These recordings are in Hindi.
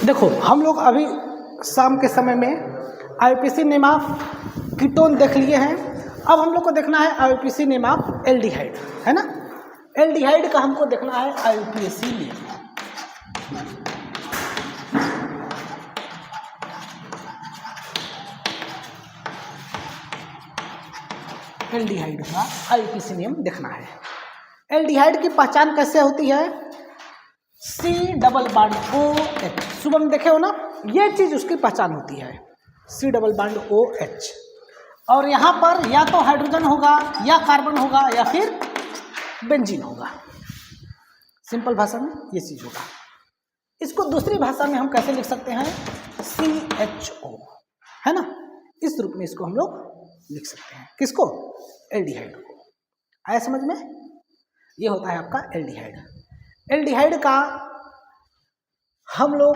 देखो हम लोग अभी शाम के समय में आईपीसी नेम ऑफ कीटोन देख लिए हैं। अब हम लोग को देखना है आईपीसी नेम ऑफ एल्डिहाइड, है ना। एल्डिहाइड का हमको देखना है आईपीसी नेम। एल्डिहाइड का आईपीसी नेम देखना है। एल्डिहाइड की पहचान कैसे होती है? C डबल बॉन्ड OH, सुबह में देखे हो ना, ये चीज उसकी पहचान होती है, C डबल बॉन्ड OH। और यहाँ पर या तो हाइड्रोजन होगा या कार्बन होगा या फिर बेंजीन होगा। सिंपल भाषा में ये चीज होगा। इसको दूसरी भाषा में हम कैसे लिख सकते हैं? CHO, है ना। इस रूप में इसको हम लोग लिख सकते हैं। किसको? एल्डिहाइड को। आया समझ में? ये होता है आपका एल्डिहाइड। एल्डिहाइड का हम लोग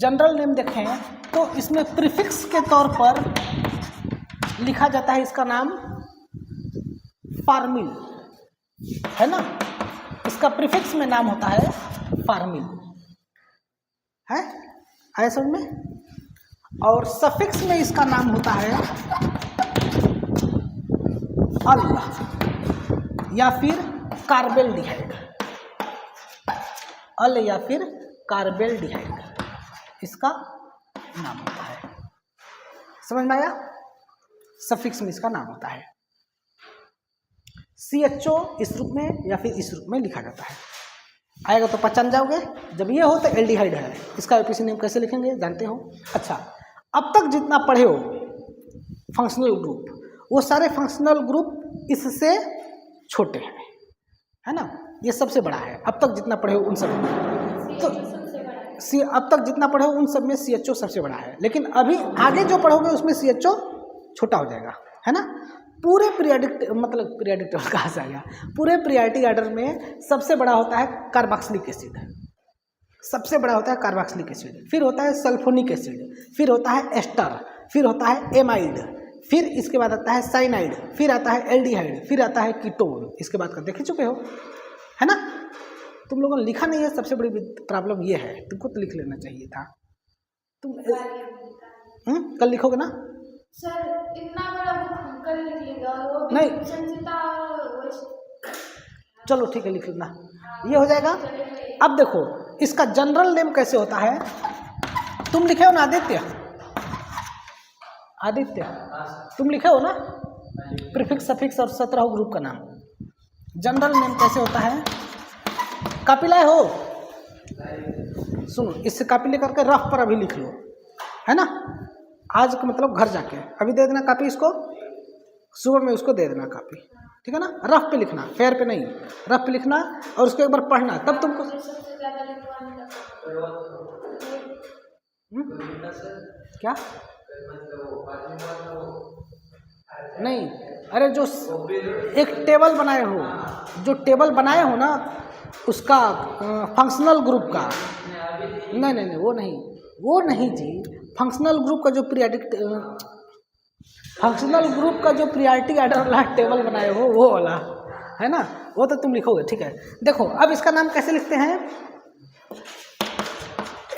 जनरल नेम देखें तो इसमें प्रीफिक्स के तौर पर लिखा जाता है, इसका नाम फार्मिल, है ना। इसका प्रीफिक्स में नाम होता है फार्मिल, है। आया समझ में? और सफिक्स में इसका नाम होता है अल या फिर कार्बेल्डिहाइड, अल या फिर कार्बेल्डिहाइड इसका नाम होता है। समझ में आया? सफिक्स में इसका नाम होता है। CHO इस रूप में या फिर इस रूप में लिखा जाता है। आएगा तो पहचान जाओगे। जब ये हो तो एल्डिहाइड है। इसका आईपीसी नेम कैसे लिखेंगे जानते हो? अच्छा, अब तक जितना पढ़े हो फंक्शनल ग्रुप, वो सारे फंक्शनल ग्रुप इससे छोटे हैं, है ना। ये सबसे बड़ा है। अब तक जितना पढ़े हो उन सब में तो अब तक जितना पढ़े हो उन सब में CHO सबसे बड़ा है। लेकिन अभी आगे जो पढ़ोगे उसमें CHO छोटा हो जाएगा, है ना। पूरे पीरियडिक टेबल कहाँ से आ गया? पूरे पीरियडिक ऑर्डर में सबसे बड़ा होता है कार्बोक्सिलिक एसिड, सबसे बड़ा होता है कार्बोक्सिलिक एसिड, फिर होता है सल्फोनिक एसिड, फिर होता है एस्टर, फिर होता है एमाइड, फिर इसके बाद आता है साइनाइड, फिर आता है एल्डिहाइड, फिर आता है कीटोन। इसके बाद का देख ही चुके हो, है ना। तुम लोगों ने लिखा नहीं है, सबसे बड़ी प्रॉब्लम ये है। तुमको तो लिख लेना चाहिए था। तुम कल लिखोगे ना? सर इतना बड़ा बुक कल लिख लेगा और वो नहीं, संचिता चलो ठीक है, लिख लेना, ये हो जाएगा। अब देखो इसका जनरल नेम कैसे होता है। तुम लिखे हो ना आदित्य? आदित्य तुम लिखे हो ना प्रीफिक्स सफिक्स और 17 ग्रुप का नाम। जनरल नेम कैसे होता है? कॉपी लाए हो? सुनो, इससे कॉपी लेकर के रफ पर अभी लिख लो, है ना। आज का मतलब घर जाके अभी दे देना कॉपी इसको, सुबह में उसको दे देना कॉपी, ठीक है ना। रफ पे लिखना, फेयर पे नहीं, रफ पे लिखना और उसको एक बार पढ़ना, तब तुमको क्या नहीं। अरे जो एक टेबल बनाए हो, जो टेबल बनाए हो ना उसका फंक्शनल ग्रुप का, नहीं वो नहीं जी। फंक्शनल ग्रुप का जो फंक्शनल ग्रुप का जो प्रियॉरिटी ऑर्डर वाला टेबल बनाए हो वो वाला, है ना। वो तो तुम लिखोगे, ठीक है। देखो अब इसका नाम कैसे लिखते हैं?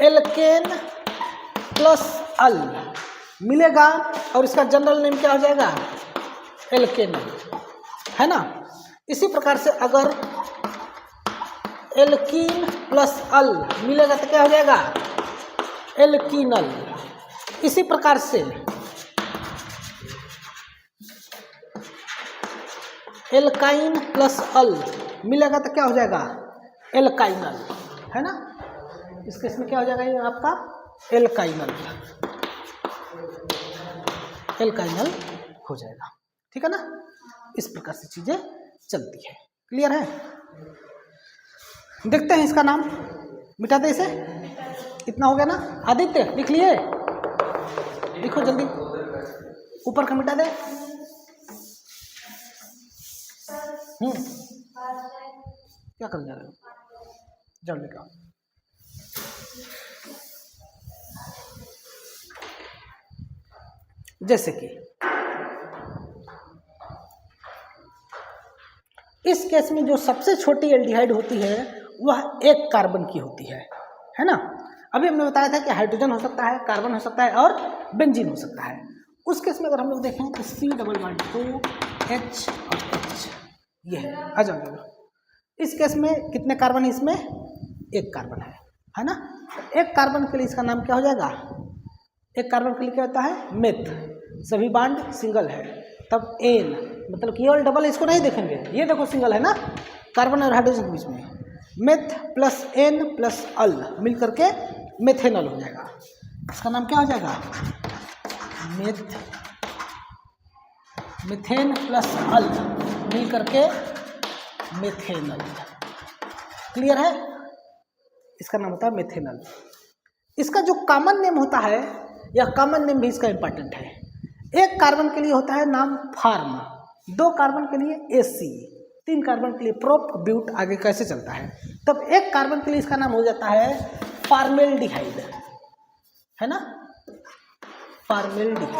एल्केन प्लस अल मिलेगा और इसका जनरल नेम क्या हो जाएगा? एल्केनल, है ना। इसी प्रकार से अगर एल्कीन प्लस अल मिलेगा तो क्या हो जाएगा? एल्कीनल। इसी प्रकार से एल्काइन प्लस अल मिलेगा तो क्या हो जाएगा? एल्काइनल, है ना। इस केस में क्या हो जाएगा ये आपका? एल्काइनल, एल्काइनल हो जाएगा, ठीक है ना। इस प्रकार से चीजें चलती है। क्लियर है? देखते हैं इसका नाम, मिटा दे इसे। इतना हो गया ना? आदित्य लिख लिए? लिखो जल्दी, ऊपर का मिटा दे। क्या कर जा रहे हो? जाओ लिखो। जैसे कि इस केस में जो सबसे छोटी एल्डिहाइड होती है वह एक कार्बन की होती है ना। अभी हमने बताया था कि हाइड्रोजन हो सकता है, कार्बन हो सकता है और बेंजीन हो सकता है। उस केस में अगर हम लोग देखें तो C डबल बॉन्ड 2 H और H, ये है। आ जाओ। इस केस में कितने कार्बन है इसमें? एक कार्बन है ना। एक कार्बन के लिए इसका नाम क्या हो जाएगा? एक कार्बन के लिए क्या होता है? मेथ। सभी बॉन्ड सिंगल है, तब एन, मतलब केवल डबल इसको नहीं देखेंगे, ये देखो सिंगल है ना, कार्बन और हाइड्रोजन के बीच में। मेथ प्लस एन प्लस अल मिल करके मेथेनॉल हो जाएगा। इसका नाम क्या हो जाएगा? मिथेन प्लस अल मिल करके मेथेनॉल। क्लियर है? इसका नाम होता है मेथेनॉल। इसका जो कॉमन नेम होता है, यह कॉमन नेम भी इसका इंपॉर्टेंट है। एक कार्बन के लिए होता है नाम फार्म, 2 कार्बन के लिए एसी, 3 कार्बन के लिए प्रोप, ब्यूट, आगे कैसे चलता है। तब एक कार्बन के लिए इसका नाम हो जाता है फॉर्मेल्डिहाइड, है ना, फॉर्मेल्डिहाइड।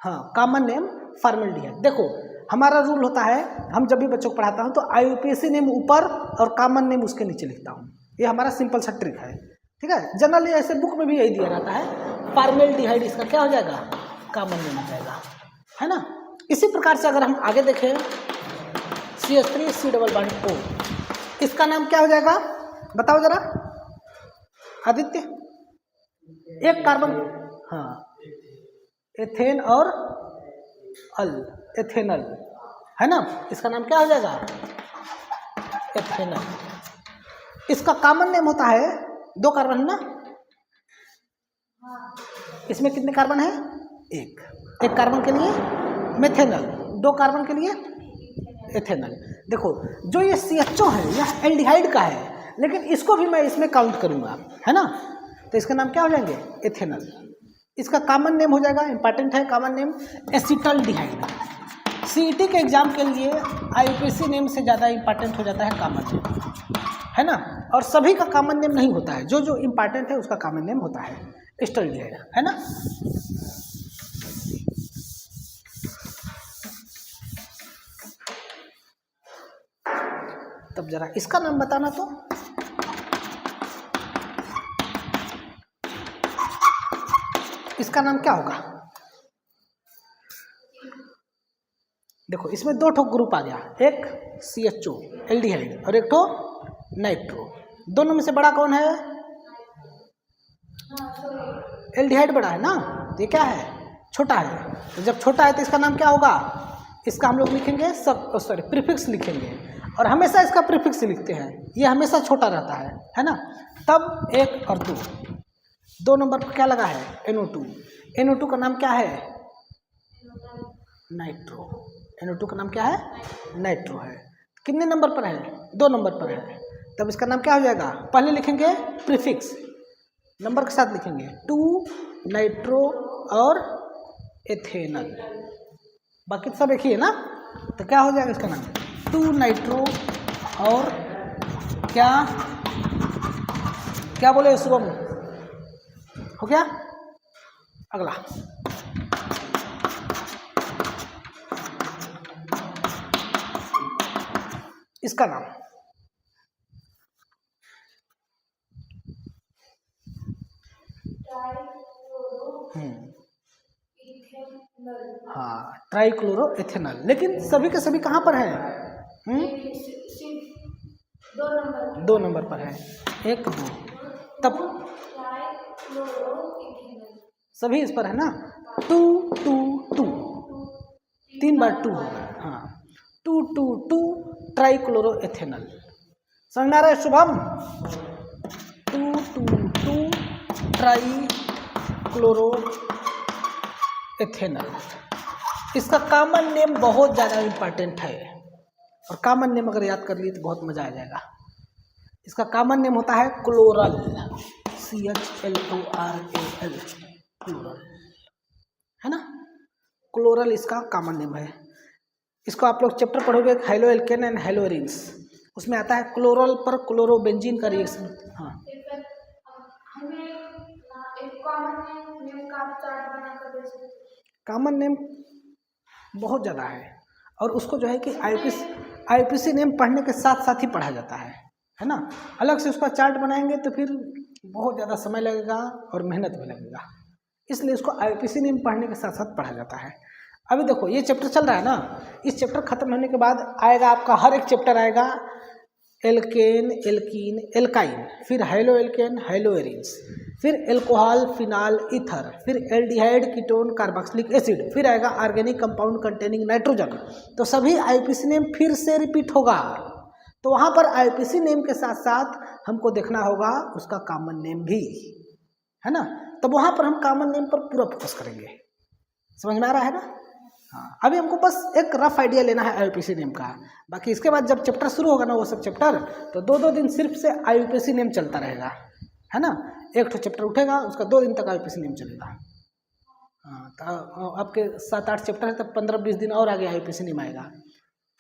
हाँ, कॉमन नेम फॉर्मेल्डिहाइड। देखो हमारा रूल होता है, हम जब भी बच्चों को पढ़ाता हूँ तो IUPAC नेम ऊपर और कॉमन नेम उसके नीचे लिखता हूँ। ये हमारा सिंपल सा ट्रिक है, ठीक है। जनरली ऐसे बुक में भी यही दिया जाता है। फॉर्मेल्डिहाइड इसका क्या हो जाएगा? कॉमन नेम हो जाएगा, है ना। इसी प्रकार से अगर हम आगे देखें CH3 C double bond O, इसका नाम क्या हो जाएगा? बताओ जरा आदित्य। एक कार्बन, हाँ, एथेन और अल, एथेनल, है ना। इसका नाम क्या हो जाएगा? एथेनल। इसका कॉमन नेम होता है, 2 कार्बन है ना, इसमें कितने कार्बन है? एक कार्बन के लिए मेथेनल, 2 कार्बन के लिए एथेनल। देखो जो ये CHO है यह एल्डिहाइड का है, लेकिन इसको भी मैं इसमें काउंट करूंगा, है ना। तो इसका नाम क्या हो जाएंगे? एथेनल। इसका कॉमन नेम हो जाएगा, इंपॉर्टेंट है कॉमन नेम, एसिटल्डिहाइड। CET के एग्जाम के लिए IUPAC नेम से ज़्यादा इंपॉर्टेंट हो जाता है कॉमन नेम, है ना। और सभी का कॉमन नेम नहीं होता है, जो जो इंपॉर्टेंट है उसका कॉमन नेम होता है एसिटल्डिहाइड, है ना। तब जरा इसका नाम बताना तो। इसका नाम क्या होगा? देखो इसमें 2 ठो ग्रुप आ गया, एक CHO एल्डिहाइड और एक ठो नाइट्रो। दोनों में से बड़ा कौन है? एल्डिहाइड बड़ा है ना, तो ये क्या है? छोटा है। तो जब छोटा है तो इसका नाम क्या होगा? इसका हम लोग लिखेंगे प्रीफिक्स लिखेंगे, और हमेशा इसका प्रीफिक्स लिखते हैं, ये हमेशा छोटा रहता है ना। तब 1 और 2 नंबर पर क्या लगा है? NO2। NO2 का नाम क्या है? नाइट्रो। NO2 का नाम क्या है? नाइट्रो है। कितने नंबर पर है? 2 नंबर पर है। तब इसका नाम क्या हो जाएगा? पहले लिखेंगे प्रीफिक्स, नंबर के साथ लिखेंगे 2 नाइट्रो और एथेनल, बाकी सब एक ही है ना। तो क्या हो जाएगा इसका नाम? 2 नाइट्रो और क्या बोले शुभम? हो गया। अगला इसका नाम हाँ, ट्राइक्लोरो एथेनॉल। लेकिन सभी के सभी कहाँ पर है? 2 नंबर पर है, 1 2। तब सभी इस पर है ना, 2 2 2, 3 बार 2 होगा, हाँ, 2 2 2 ट्राइक्लोरो एथेनॉल। समझ में आ रहा है शुभम? 2 2 2 trichloro ethanol. इसका कॉमन नेम बहुत ज़्यादा इम्पॉर्टेंट है, और कॉमन नेम अगर याद कर लिए तो बहुत मज़ा आ जाएगा। इसका कॉमन नेम होता है क्लोरल, CHLORAL, क्लोरल, है ना। क्लोरल इसका कॉमन नेम है। इसको आप लोग चैप्टर पढ़ोगे हेलो एल्केन एंड हेलोरिन्स, उसमें आता है क्लोरल पर क्लोरोबेंजीन का रिएक्शन। हाँ, कॉमन नेम बहुत ज़्यादा है, और उसको जो है कि IUPAC नेम पढ़ने के साथ साथ ही पढ़ा जाता है ना। अलग से उसका चार्ट बनाएंगे तो फिर बहुत ज़्यादा समय लगेगा और मेहनत भी लगेगा, इसलिए इसको IUPAC नेम पढ़ने के साथ साथ पढ़ा जाता है। अभी देखो ये चैप्टर चल रहा है ना, इस चैप्टर खत्म होने के बाद आएगा आपका हर एक चैप्टर आएगा एल्केन, एल्कीन, एल्काइन, फिर हाइलो एल्केन, हाइलो एरिन्स, फिर एल्कोहल, फिनाल, ईथर, फिर एल्डिहाइड, कीटोन, कार्बोक्सिलिक एसिड, फिर आएगा ऑर्गेनिक कंपाउंड कंटेनिंग नाइट्रोजन। तो सभी IUPAC नेम फिर से रिपीट होगा। तो वहाँ पर IUPAC नेम के साथ साथ हमको देखना होगा उसका कॉमन नेम भी, है ना। तब वहाँ पर हम कॉमन नेम पर पूरा फोकस करेंगे। समझ में आ रहा है ना। हाँ, अभी हमको बस एक रफ आइडिया लेना है IUPAC नेम का। बाकी इसके बाद जब चैप्टर शुरू होगा ना वो सब चैप्टर, तो 2-2 दिन सिर्फ से IUPAC नेम चलता रहेगा, है ना। एक तो चैप्टर उठेगा, उसका 2 दिन तक IUPAC नेम चलेगा। हाँ, तो आपके 7-8 चैप्टर है, तब 15-20 दिन और आगे IUPAC नेम आएगा,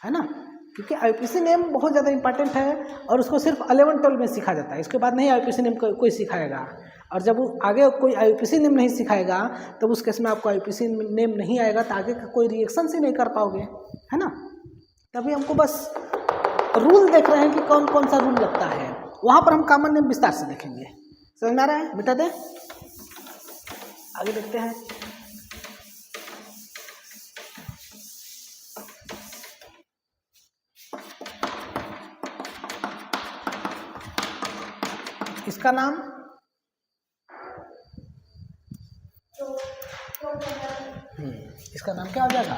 है ना। क्योंकि IUPAC नेम बहुत ज़्यादा इंपॉर्टेंट है और उसको सिर्फ 11-12 में सीखा जाता है। इसके बाद नहीं IUPAC नेम कोई सिखाएगा। और जब आगे कोई IUPAC नेम नहीं सिखाएगा तब उस केस में आपको IUPAC नेम नहीं आएगा, तो आगे का कोई रिएक्शन से नहीं कर पाओगे, है ना। तभी हमको बस रूल देख रहे हैं कि कौन कौन सा रूल लगता है, वहाँ पर हम कॉमन नेम विस्तार से देखेंगे। समझ में आ रहा है। मिटा दे, आगे देखते हैं। इसका नाम इसका नाम क्या हो जाएगा,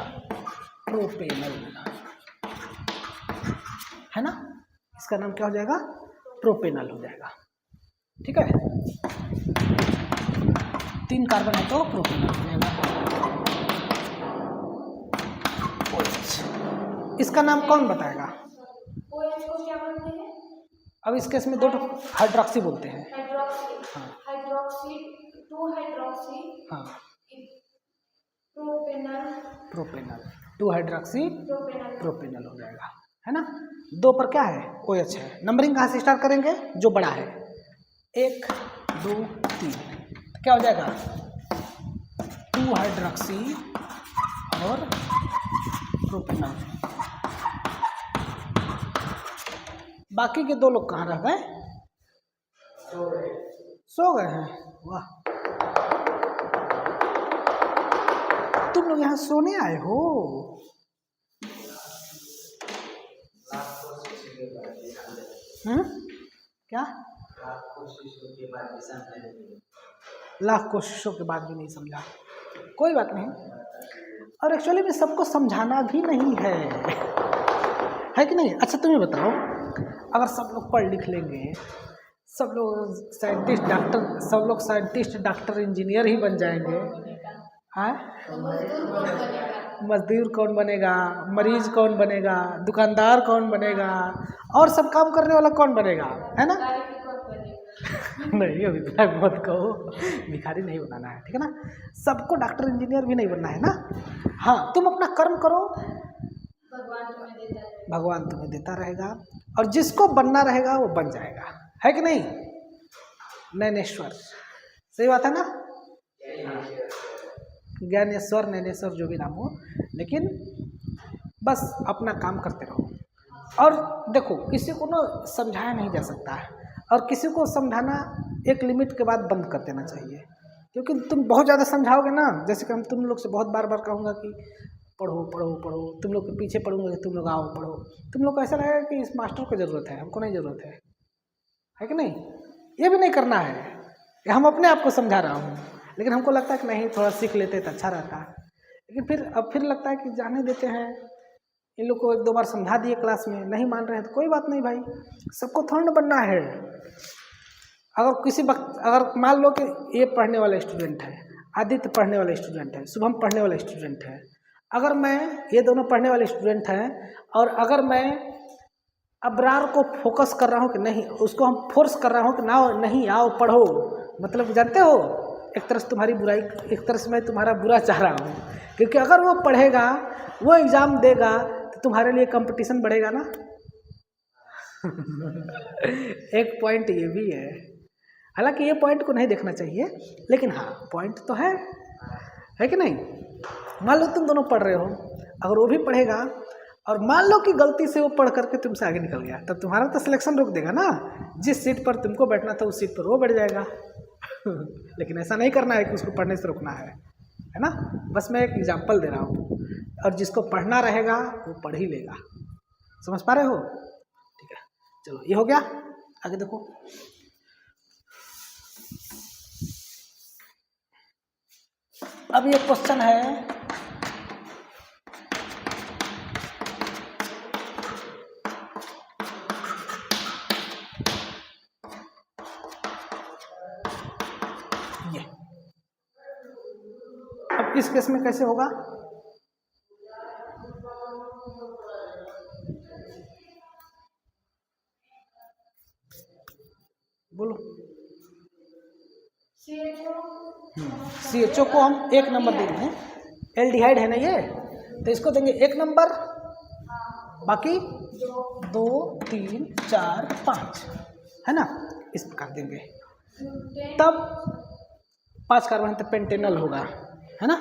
प्रोपेनल, है ना। इसका नाम क्या हो जाएगा, प्रोपेनल हो जाएगा। ठीक है, 3 कार्बन है तो प्रोपेनल हो जाएगा। इसका नाम कौन बताएगा। OH को क्या बोलते हैं। अब इस केस में 2 हाइड्रोक्सी बोलते हैं। हाइड्रोक्सी, हाँ, हाइड्रोक्सी, 2 हाइड्रोक्सी, हाँ, propanal, propanal, 2 hydroxy propanal, propanal हो जाएगा, है ना। 2 पर क्या है, OH है। नंबरिंग कहाँ से स्टार्ट करेंगे, जो बड़ा है, 1 2 3, क्या हो जाएगा 2 हाइड्रोक्सी और प्रोपेनल। बाकी के 2 लोग कहाँ रह गए, सो गए हैं। वाह, तुम लोग यहाँ सोने आए हो। क्या, लाख कोशिशों के बाद भी नहीं समझा, कोई बात नहीं। और एक्चुअली में सबको समझाना भी नहीं है कि नहीं। अच्छा तुम ये बताओ, अगर सब लोग पढ़ लिख लेंगे, सब लोग साइंटिस्ट डॉक्टर, सब लोग साइंटिस्ट डॉक्टर इंजीनियर ही बन जाएंगे, हाँ, मजदूर कौन बनेगा, मरीज कौन बनेगा, दुकानदार कौन बनेगा, और सब काम करने वाला कौन बनेगा, है ना। नहीं अभी मत कहो, भिखारी नहीं बनाना है, ठीक है ना। सबको डॉक्टर इंजीनियर भी नहीं बनना है ना। हाँ, तुम अपना कर्म करो, भगवान तुम्हें देता रहेगा, और जिसको बनना रहेगा वो बन जाएगा, है कि नहीं। नैनेश्वर, सही बात है ना। ज्ञानेश्वर, नैनेश्वर, जो भी नाम हो, लेकिन बस अपना काम करते रहो। और देखो, किसी को ना समझाया नहीं जा सकता है, और किसी को समझाना एक लिमिट के बाद बंद कर देना चाहिए। क्योंकि तुम बहुत ज़्यादा समझाओगे ना, जैसे कि हम तुम लोग से बहुत बार बार कहूँगा कि पढ़ो पढ़ो पढ़ो, तुम लोग के पीछे पढ़ूंगा कि तुम लोग आओ पढ़ो, तुम लोग को ऐसा लगेगा कि इस मास्टर को ज़रूरत है, हमको नहीं ज़रूरत है कि नहीं। ये भी नहीं करना है, हम अपने आप को समझा रहा हूँ, लेकिन हमको लगता है कि नहीं थोड़ा सीख लेते तो अच्छा रहता है। लेकिन फिर लगता है कि जाने देते हैं, इन लोग को 1-2 बार समझा दिए क्लास में, नहीं मान रहे हैं तो कोई बात नहीं भाई, सबको थोड़ा ना बनना है। अगर किसी वक्त, अगर मान लो कि ये पढ़ने वाला स्टूडेंट है, आदित्य पढ़ने वाला स्टूडेंट है, शुभम पढ़ने वाला स्टूडेंट है, अगर मैं, ये दोनों पढ़ने वाले स्टूडेंट हैं, और अगर मैं अबरार को फोकस कर रहा हूँ कि नहीं, उसको हम फोर्स कर रहा हूँ कि ना नहीं आओ पढ़ो, मतलब जानते हो, एक तरह से तुम्हारी बुराई, एक तरह से मैं तुम्हारा बुरा चाह रहा हूँ। क्योंकि अगर वो पढ़ेगा, वो एग्ज़ाम देगा, तो तुम्हारे लिए कंपटीशन बढ़ेगा ना। एक पॉइंट ये भी है, हालांकि ये पॉइंट को नहीं देखना चाहिए, लेकिन हाँ पॉइंट तो है कि नहीं। मान लो तुम दोनों पढ़ रहे हो, अगर वो भी पढ़ेगा और मान लो कि गलती से वो पढ़ करके तुमसे आगे निकल गया, तब तुम्हारा तो सिलेक्शन रोक देगा ना। जिस सीट पर तुमको बैठना था उस सीट पर वो बैठ जाएगा। लेकिन ऐसा नहीं करना है कि उसको पढ़ने से रोकना है ना। बस मैं एक एग्जाम्पल दे रहा हूँ, और जिसको पढ़ना रहेगा वो पढ़ ही लेगा। समझ पा रहे हो? ठीक है, चलो ये हो गया। आगे देखो, अब ये क्वेश्चन है, ये अब इस केस में कैसे होगा? बोलो। CHO को हम 1 नंबर दे रहे हैं। एल्डिहाइड है ना ये, तो इसको देंगे 1 नंबर, बाकी 2 3 4 5 है ना, इस प्रकार देंगे। तब 5 कार्बन तो पेंटेनल होगा, है ना।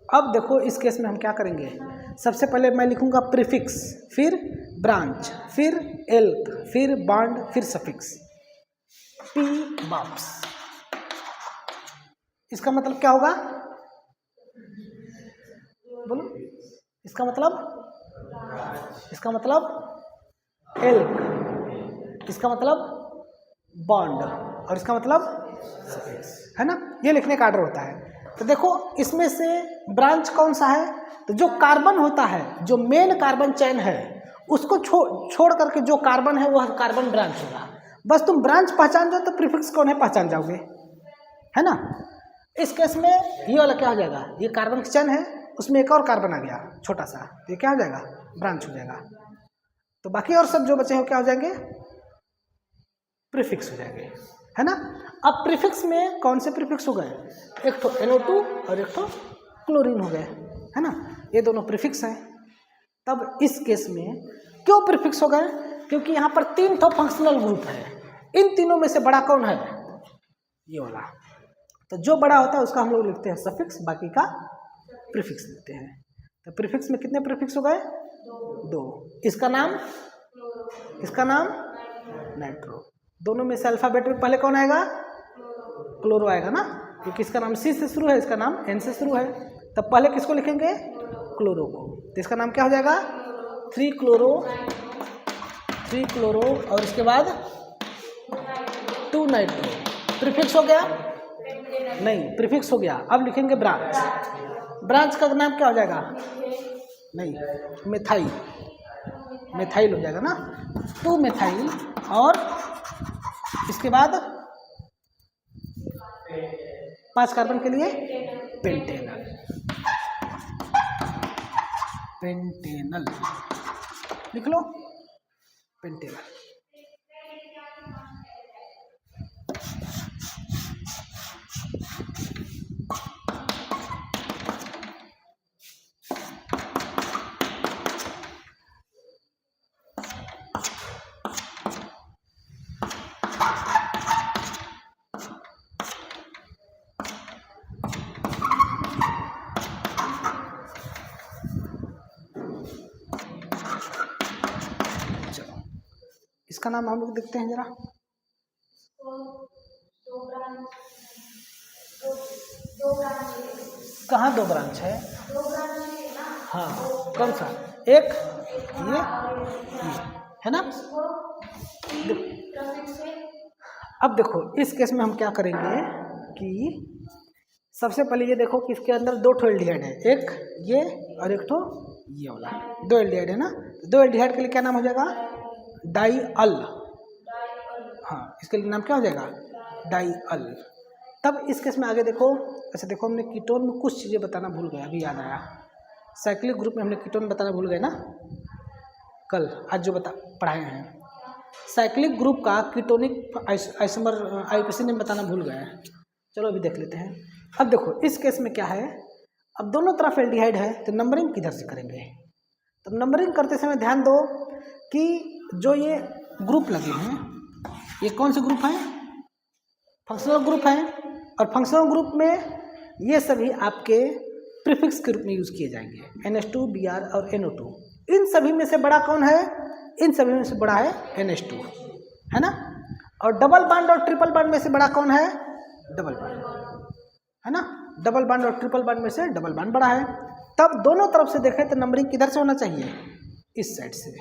अब देखो इस केस में हम क्या करेंगे, सबसे पहले मैं लिखूंगा प्रीफिक्स, फिर ब्रांच, फिर एल्क, फिर बॉन्ड, फिर सफिक्स, पी बॉक्स। इसका मतलब क्या होगा? बोलो। इसका मतलब एल्क, इसका मतलब बॉन्ड, और इसका मतलब सफिक्स, है ना। ये लिखने का आर्डर होता है। तो देखो इसमें से ब्रांच कौन सा है, तो जो कार्बन होता है, जो मेन कार्बन चेन है, उसको छोड़ करके जो कार्बन है वह कार्बन ब्रांच होगा। बस तुम ब्रांच पहचान जाओ तो प्रीफिक्स कौन है पहचान जाओगे, है ना। इस केस में ये वाला क्या हो जाएगा, ये कार्बन की चेन है, उसमें एक और कार्बन आ गया छोटा सा, ये क्या हो जाएगा, ब्रांच हो जाएगा। तो बाकी और सब जो बचे हैं क्या हो जाएंगे, प्रीफिक्स हो जाएंगे, है ना। अब प्रीफिक्स में कौन से प्रीफिक्स हो गए, एक तो NO2 और एक तो क्लोरीन हो गए, है ना। ये दोनों प्रीफिक्स हैं। तब इस केस में क्यों प्रीफिक्स हो गए, क्योंकि यहाँ पर 3 तो फंक्शनल ग्रुप है, इन तीनों में से बड़ा कौन है, ये वाला। तो जो बड़ा होता है उसका हम लोग लिखते हैं सफिक्स, बाकी का प्रीफिक्स लिखते हैं। तो प्रीफिक्स में कितने प्रीफिक्स हो गए, 2। इसका नाम नाइट्रो। दोनों में से अल्फाबेट में पहले कौन आएगा, क्लोरो आएगा ना, क्योंकि इसका नाम C से शुरू है, इसका नाम N से शुरू है। तब पहले किसको लिखेंगे, क्लोरो को। तो इसका नाम क्या हो जाएगा, 3 क्लोरो, और इसके बाद 2 नाइट्रो। प्रीफिक्स हो गया, नहीं प्रीफिक्स हो गया। अब लिखेंगे ब्रांच का नाम क्या हो जाएगा, नहीं मेथाइल हो जाएगा ना, 2 मेथाइल, और इसके बाद 5 कार्बन के लिए पेंटेनल लिख लो, पेंटेनल। इसका नाम हम लोग देखते हैं जरा, कहाँ 2 ब्रांच है, हाँ कौन सा, एक ये है ना। अब देखो इस केस में हम क्या करेंगे कि सबसे पहले ये देखो कि इसके अंदर 2 एल्डिहाइड है, एक ये और एक तो ये वाला, 2 एल्डिहाइड है ना। 2 एल्डिहाइड के लिए क्या नाम हो जाएगा, डाइअल। हाँ इसके लिए नाम क्या हो जाएगा, डाइअल। तब इस केस में आगे देखो, अच्छा देखो हमने कीटोन में कुछ चीज़ें बताना भूल गए, अभी याद आया। साइक्लिक ग्रुप में हमने कीटोन बताना भूल गए ना, कल आज जो पढ़ाए हैं। साइक्लिक ग्रुप का कीटोनिक आइसोमर IUPAC नेम बताना भूल गए हैं। चलो अभी देख लेते हैं। अब देखो इस केस में क्या है, अब दोनों तरफ एल्डिहाइड है, तो नंबरिंग किधर से करेंगे। तो नंबरिंग करते समय ध्यान दो कि जो ये ग्रुप लगे हैं, ये कौन से ग्रुप हैं, फंक्शनल ग्रुप हैं। और फंक्शनल ग्रुप में ये सभी आपके प्रीफिक्स के रूप में यूज किए जाएंगे, NH2, Br और NO2। इन सभी में से बड़ा कौन है? इन सभी में से बड़ा है NH2, है ना। और डबल बॉन्ड और ट्रिपल बॉन्ड में से बड़ा कौन है? डबल बॉन्ड, है ना। डबल बॉन्ड और ट्रिपल बॉन्ड में से डबल बॉन्ड बड़ा है। तब दोनों तरफ से देखें तो नंबरिंग किधर से होना चाहिए? इस साइड से,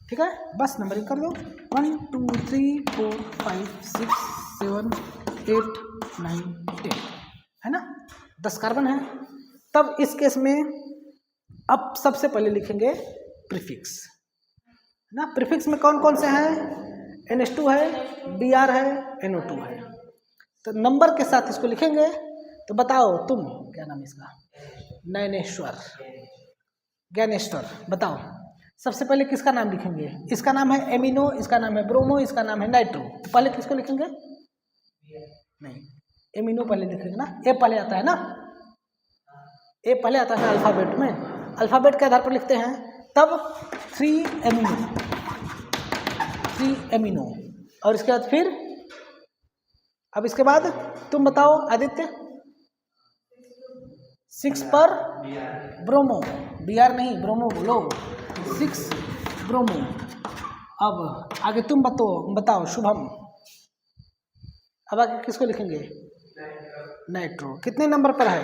ठीक है। बस नंबरिंग कर दो, 1 2 3 4 5 6 7 8 9 10, है ना। 10 कार्बन है। तब इस केस में अब सबसे पहले लिखेंगे प्रीफिक्स, है ना। प्रीफिक्स में कौन कौन से हैं? NH2 है, Br है, NO2 है। तो नंबर के साथ इसको लिखेंगे। तो बताओ तुम, क्या नाम है इसका? नैनेश्वर, ज्ञानेश्वर। बताओ सबसे पहले किसका नाम लिखेंगे? इसका नाम है एमिनो, इसका नाम है ब्रोमो, इसका नाम है नाइट्रो। तो पहले किसको लिखेंगे? नहीं, एमिनो पहले लिखेंगे ना। ए पहले आता है ना, ए पहले आता है अल्फाबेट में। अल्फाबेट के आधार पर लिखते हैं। तब 3 एमिनो, और इसके बाद फिर, अब इसके बाद तुम बताओ आदित्य। 6 पर ब्रोमो, Br नहीं ब्रोमो बोलो, 6 ब्रोमो। अब आगे तुम बताओ शुभम। अब आगे किसको लिखेंगे? नाइट्रो। कितने नंबर पर है?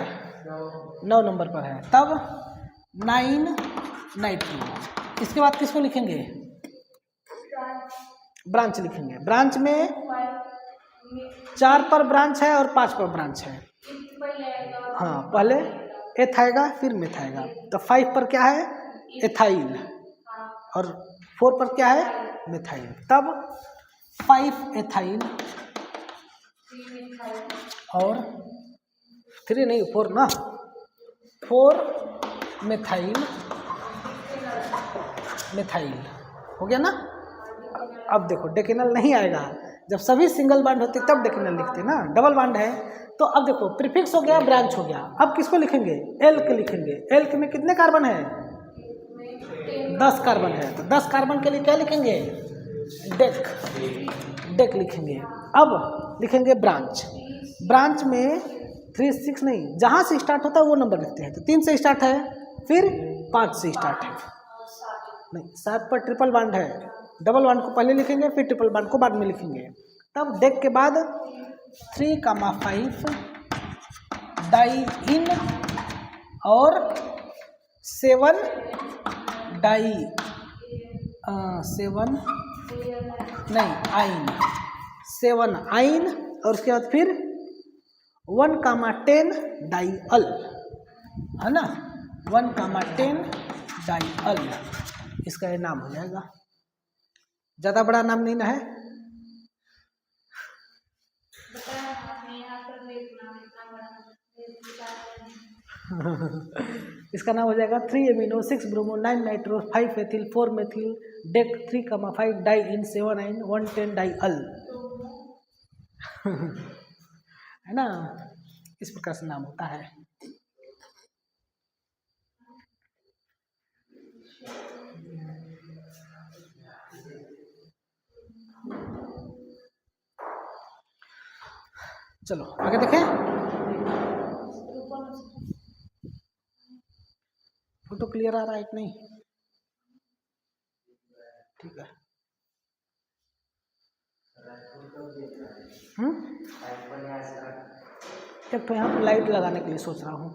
9 नंबर पर है। तब 9 नाइट्रो। इसके बाद किसको लिखेंगे? ब्रांच लिखेंगे। ब्रांच में 4 पर ब्रांच है और 5 पर ब्रांच है। हाँ, पहले एथ आएगा फिर मेथ आएगा। तो 5 पर क्या है? एथाइल, और 4 पर क्या है? मिथाइल। तब 5 एथाइल और 3 नहीं 4 ना, 4 मिथाइल, मिथाइल हो गया ना। अब देखो डेकेनल नहीं आएगा, जब सभी सिंगल बॉन्ड होते तब डेकेनल लिखते ना। डबल बॉन्ड है तो अब देखो प्रीफिक्स हो गया, ब्रांच हो गया। अब किसको लिखेंगे? एल्क लिखेंगे। एल्क में कितने कार्बन है? 10 कार्बन है। तो 10 कार्बन के लिए क्या लिखेंगे? डेक लिखेंगे। अब लिखेंगे ब्रांच। ब्रांच में 3 6 नहीं, जहाँ से स्टार्ट होता है वो नंबर लिखते हैं। तो 3 से स्टार्ट है, फिर 5 से स्टार्ट है। नहीं, 7 पर ट्रिपल बॉन्ड है। डबल बॉन्ड को पहले लिखेंगे, फिर ट्रिपल बॉन्ड को बाद में लिखेंगे। तब डेक के बाद 3,5 डाई इन और 7 डाई 7 नहीं आइन, 7 आइन, और उसके बाद फिर 1,10 डाई अल, है ना। 1,10 डाई अल, इसका ये नाम हो जाएगा। ज़्यादा बड़ा नाम नहीं ना है। इसका नाम हो जाएगा 3 amino 6 bromo 9 nitro 5 ethyl 4 methyl dec 3,5 diene 7 yne 110 die अल, है ना। इस प्रकार से नाम होता है। चलो आगे देखें। फोटो क्लियर आ रहा है कि नहीं? ठीक है। एक तो यहाँ पर लाइट लगाने के लिए सोच रहा हूँ।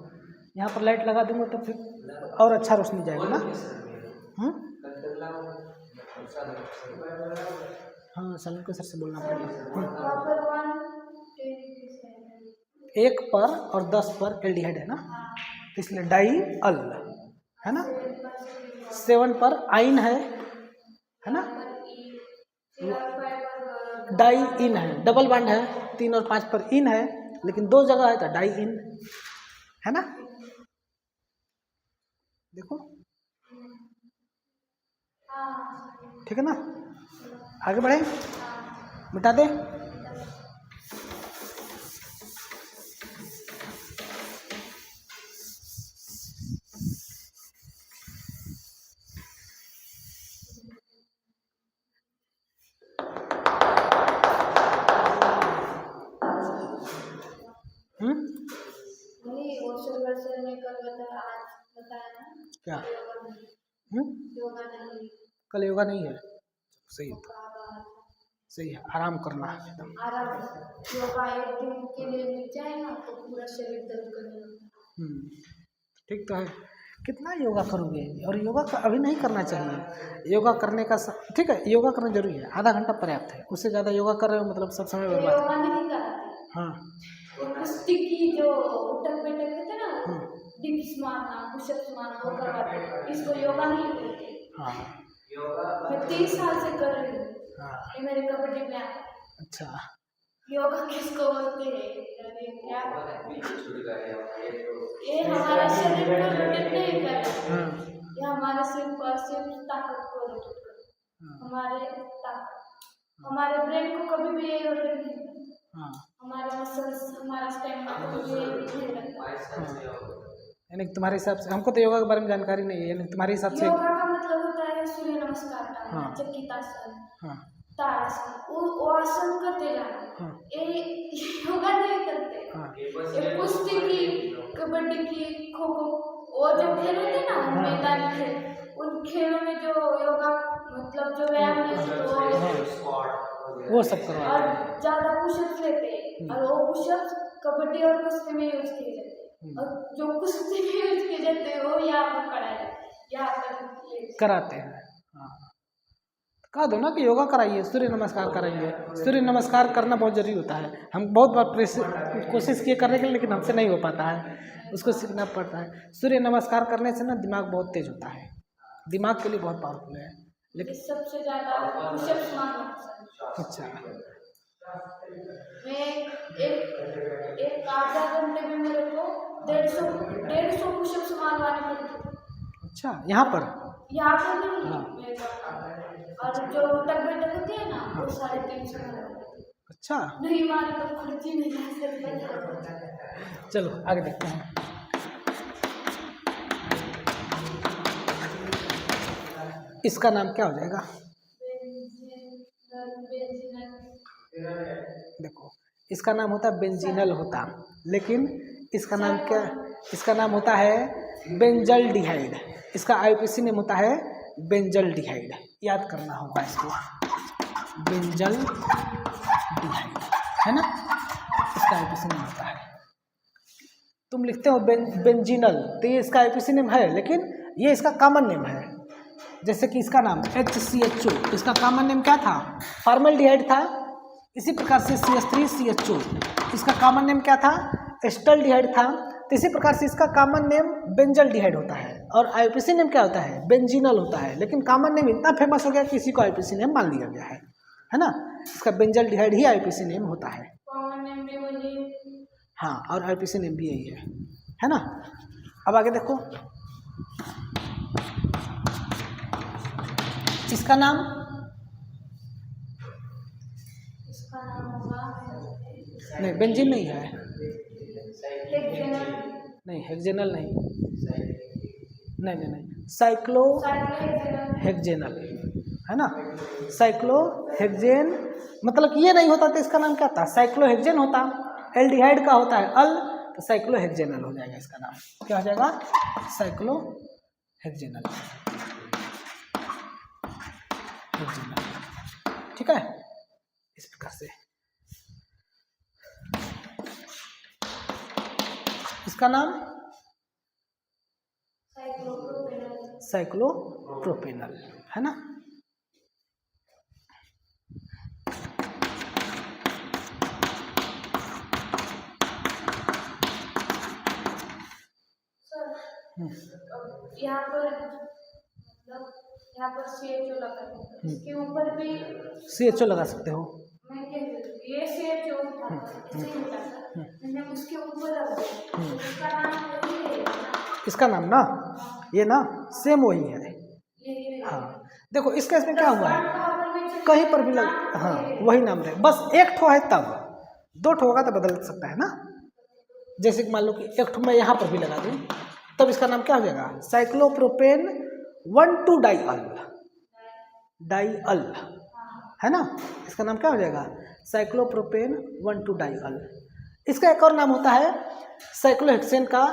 यहाँ पर लाइट लगा दूंगा तो फिर और अच्छा रोशनी जाएगी ना। हाँ, सलन को सर से बोलना पड़ेगा। 1 पर और 10 पर एल्डिहाइड है ना, इसलिए डाई अल, है ना। 7 पर आइन है ना। डाई इन है, डबल बॉन्ड है। 3 और 5 पर इन है, लेकिन 2 जगह है तो डाई इन, है ना। देखो ठीक है ना। आगे बढ़े, मिटा दे। पूरा सर में कल बताया, आज बताया ना क्या? योगा नहीं, योगा नहीं, कल योगा नहीं है? सही है, कहा बाहर सही है, आराम करना है एकदम। आराम। योगा एक दिन के लिए मिल जाए ना तो पूरा शरीर दर्द करने लगता ठीक तो है। कितना योगा करोगे? और योगा अभी नहीं करना चाहिए। योगा करने का ठीक है, योगा करना जरूरी है, आधा घंटा पर्याप्त है। उससे ज़्यादा योगा कर रहे हो मतलब सब समय है। बर्बाद योगा है। नहीं कराते, हाँ वो कुश्ती की जो उठक बैठक होते ना, डिप्स मारना, पुशअप्स मारना, वो करवाते हैं। इसको योगा नहीं बोलते। हाँ मैं 3 साल से कर रही हूँ, हाँ। ये मेरे कबड्डी में आता है। अच्छा, योगा किसको बोलते हैं? अरे क्या पता। ये हमारा शरीर को रोटेट नहीं कर रहा, ये हमारे सिर्फ और सिर्फ ताकत को रोटेट कर, हमारे ताकत, हमारे ब्रेन को कभी भी ये रोटेट नहीं करता, हमारा मसल्स, हमारा स्टैमिना कभी भी ये नहीं लगता। यानी कि तुम्हारे हिसाब से, हमको तो योगा के बारे में जानकारी नहीं है, यानी तुम्हारे हिसाब से योगा का मतलब होता है सूर्य नमस्कार करना, चक्कितासन, ताड़ासन, वो आसन करते जाना। ये योगा नहीं करते। ये कुश्ती की, कबड्डी की, खो खो, वो जो खेल होते ना मैदानी खेल, उन खेलों में जो योगा मतलब जो व्यायाम नहीं होते वो सब करवा और ज्यादा पुशअप्स लेते हैं, और वो पुशअप्स कबड्डी और कुश्ती में यूज किए जाते हैं, और जो कुश्ती में यूज किए जाते हैं वो यहाँ पर पढ़ाए जाते हैं, यहाँ पर कराते हैं। हाँ, कह दो ना कि योगा कराइए, सूर्य नमस्कार कराइए। सूर्य नमस्कार करना बहुत जरूरी होता है। हम बहुत बार कोशिश किए करने के लिए, लेकिन हमसे नहीं हो पाता है, उसको सीखना पड़ता है। सूर्य नमस्कार करने से ना दिमाग बहुत तेज होता है, दिमाग के लिए बहुत पावरफुल है। लेकिन सबसे ज्यादा पुशअप्स मारना पसंद। अच्छा, मैं एक आधा घंटे में मेरे को 150 पुशअप्स मारवाने पड़ते। अच्छा, यहाँ पर नहीं, और जो उठक बैठक होती है ना, वो 350 मारवाते। अच्छा, नहीं मारे तो खुर्ची नहीं ला सकते। चलो आगे देखते हैं। इसका नाम क्या हो जाएगा? देखो, इसका नाम होता है बेंजीनल होता, लेकिन इसका नाम क्या? इसका नाम होता है बेंजल्डिहाइड। इसका आईयूपीएसी नेम होता है बेंजल्डिहाइड। याद करना होगा इसको, बेंजल्डिहाइड है ना, इसका आईयूपीएसी नेम होता है। तुम लिखते हो बेंजीनल, तो ये इसका आईयूपीएसी नेम है, लेकिन ये इसका कॉमन नेम है। जैसे कि इसका नाम HCHO, इसका कॉमन नेम क्या था? फॉर्मल्डिहाइड था। इसी प्रकार से CH3CHO, इसका कॉमन नेम क्या था? एस्टल्डिहाइड था। तो इसी प्रकार से इसका कॉमन नेम बेंजल्डिहाइड होता है, और आईयूपीएसी नेम क्या होता है? बेंजीनल होता है। लेकिन कॉमन नेम इतना फेमस हो गया कि इसी को आईयूपीएसी नेम मान लिया गया है ना। इसका बेंजल्डिहाइड ही आईयूपीएसी नेम होता है। कॉमन नेम भी वही, हाँ, और आईयूपीएसी नेम भी यही है ना। अब आगे देखो, इसका नाम होगा नहीं, बेंजीन नहीं है, हेक्सेनल, नहीं हेक्जेनल नहीं, साइक्लोहेक्जेनल है ना। साइक्लोहेक्जेन मतलब ये नहीं होता तो इसका नाम क्या था? साइक्लोहेक्जेन होता। एल्डिहाइड का होता है अल, तो साइक्लोहेक्जेनल हो जाएगा। इसका नाम क्या हो जाएगा? साइक्लोहेक्जेनल। ठीक है, इस प्रकार से इसका नाम साइक्लोप्रोपेनल है ना। यहाँ पर CHO लगा है, इसके ऊपर भी CHO लगा सकते हो। मैं ये CHO मैंने उसके ऊपर लगा दिया। इसका नाम वही है ना? इसका नाम ना, ये ना सेम वही है। हाँ, देखो इसका इसमें क्या हुआ है, कहीं पर भी लग, हाँ वही नाम रहे, बस एक ठो है तब, 2 ठो होगा तो बदल सकता है ना। जैसे कि मान लो कि एक ठो मैं यहाँ पर भी लगा दूँ, तब इसका नाम क्या हो जाएगा? साइक्लोप्रोपेन 1,2-डाइअल है ना। इसका नाम क्या हो जाएगा? साइक्लोप्रोपेन 1,2-डाइअल। इसका एक और नाम होता है साइक्लोहेक्सेन का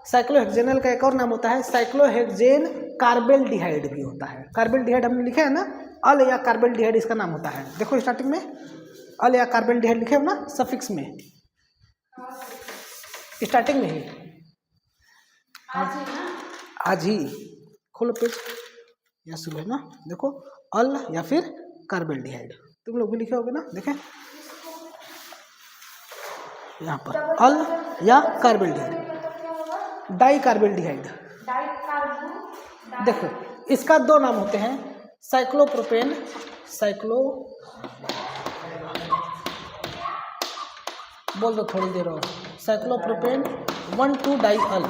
साइक्लोहेक्सेनल का एक और नाम होता है साइक्लोहेक्सेन कार्बेल्डिहाइड भी होता है। कार्बेल्डिहाइड हमने लिखा है ना, अल या कार्बेल्डिहाइड इसका नाम होता है। देखो स्टार्टिंग में अल या कार्बेल्डिहाइड लिखे हो ना सफिक्स में, स्टार्टिंग में ही आज ही खोलो पेज, या शुरू है ना, देखो अल या फिर कार्बेल्डिहाइड, तुम लोग भी लिखे होगे ना, देखें यहाँ पर अल या कार्बेल्डिहाइड, डाई कार्बेल्डिहाइड। देखो इसका दो नाम होते हैं, साइक्लोप्रोपेन, बोल दो थोड़ी देर और, साइक्लोप्रोपेन 1,2-डाई-अल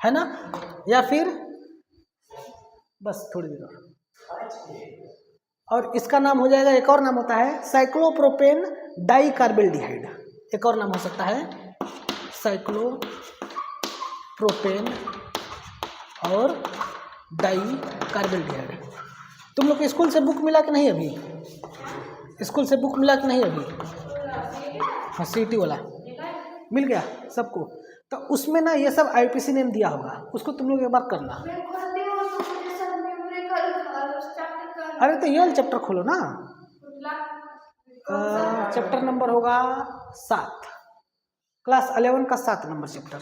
है ना, या फिर बस थोड़ी देर और इसका नाम हो जाएगा, एक और नाम होता है साइक्लोप्रोपेन डाई कार्बेल्डिहाइड। एक और नाम हो सकता है साइक्लोप्रोपेन और डाई कार्बेल्डिहाइड। तुम लोग को स्कूल से बुक मिला कि नहीं अभी? स्कूल से बुक मिला कि नहीं अभी? हाँ सीटी वाला मिल गया सबको, तो उसमें ना ये सब आईपीसी नेम दिया होगा, उसको तुम लोग एक बार करना। अरे तो ये वाला चैप्टर खोलो ना, चैप्टर नंबर होगा 7, क्लास 11 का 7 नंबर चैप्टर,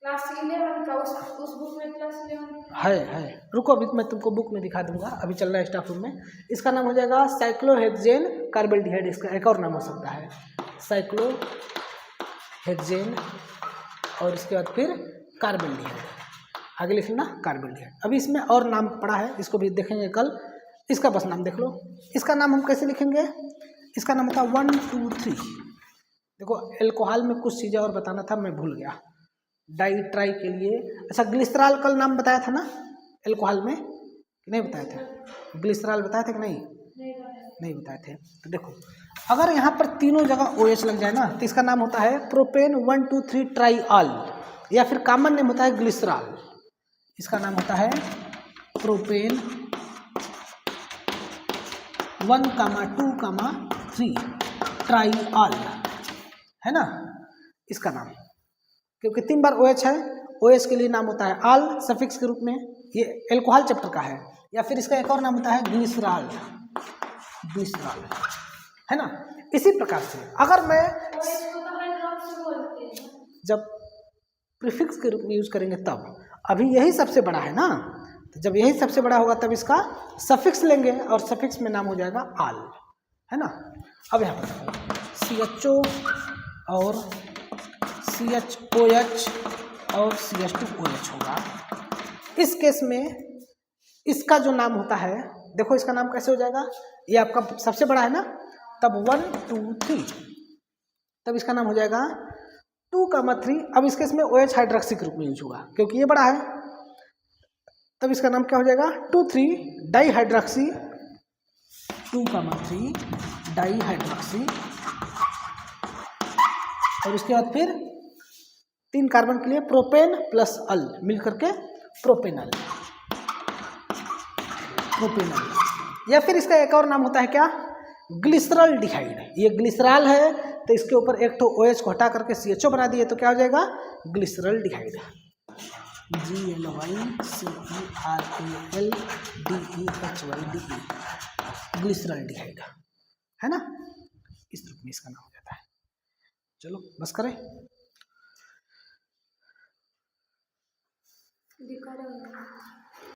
क्लास 11 का उस बुक में क्लास 11 है। रुको अभी मैं तुमको बुक में दिखा दूंगा, अभी चल रहा है स्टाफ रूम में। इसका नाम हो जाएगा साइक्लोहेक्सेन कार्बेल्डिहाइड, इसका एक और नाम हो सकता है साइक्लोहेक्सेन और इसके बाद फिर कार्बेल्डिहाइड, आगे लिख लेना कार्बेल्डिहाइड। अभी इसमें और नाम पड़ा है, इसको भी देखेंगे कल, इसका बस नाम देख लो। इसका नाम हम कैसे लिखेंगे, इसका नाम था 1, 2, 3। देखो एल्कोहल में कुछ चीज़ें और बताना था, मैं भूल गया। डाई ट्राई के लिए, अच्छा ग्लिसरॉल कल नाम बताया था ना एल्कोहल में, कि नहीं बताए थे? ग्लिसरॉल बताए थे कि नहीं? नहीं बताए थे। तो देखो अगर यहाँ पर तीनों जगह OH लग जाए ना, तो इसका नाम होता है प्रोपेन 1, 2, 3 ट्राई-अल, या फिर कॉमन नेम होता है ग्लिसरॉल। इसका नाम होता है प्रोपेन 1, 2, 3 ट्राई-अल, है ना इसका नाम, क्योंकि 3 बार OH है, OH के लिए नाम होता है आल सफिक्स के रूप में, ये एल्कोहल चैप्टर का है। या फिर इसका एक और नाम होता है ग्लिसरॉल, है ना। इसी प्रकार से अगर मैं जब प्रीफिक्स के रूप में यूज करेंगे तब, अभी यही सबसे बड़ा है ना, तो जब यही सबसे बड़ा होगा तब इसका सफिक्स लेंगे और सफिक्स में नाम हो जाएगा आल, है ना। अब यहाँ पर CHO और CHOH और CH2OH होगा। इस केस में इसका जो नाम होता है, देखो इसका नाम कैसे हो जाएगा, ये आपका सबसे बड़ा है ना, तब 1, 2, 3, तब इसका नाम हो जाएगा 2, 3। अब इस केस में OH हाइड्रोक्सी के रूप में यूज होगा, क्योंकि ये बड़ा है, तब इसका नाम क्या हो जाएगा 2, 3 डाई हाइड्रोक्सी, 2, 3 डाई हाइड्रोक्सी, और उसके बाद फिर 3 कार्बन के लिए प्रोपेन प्लस अल मिल करके प्रोपेनल। या फिर इसका एक और नाम होता है क्या, ग्लिसरॉल डिहाइड। ये ग्लिसरॉल है तो इसके ऊपर एक तो OH को हटा करके CHO बना दिए तो क्या हो जाएगा ग्लिसरॉल डिहाइड, GLYCERALDEHYDE, ग्लिसरॉल डिहाइड, है ना, इस रूप में इसका नाम हो जाता है। चलो बस करें।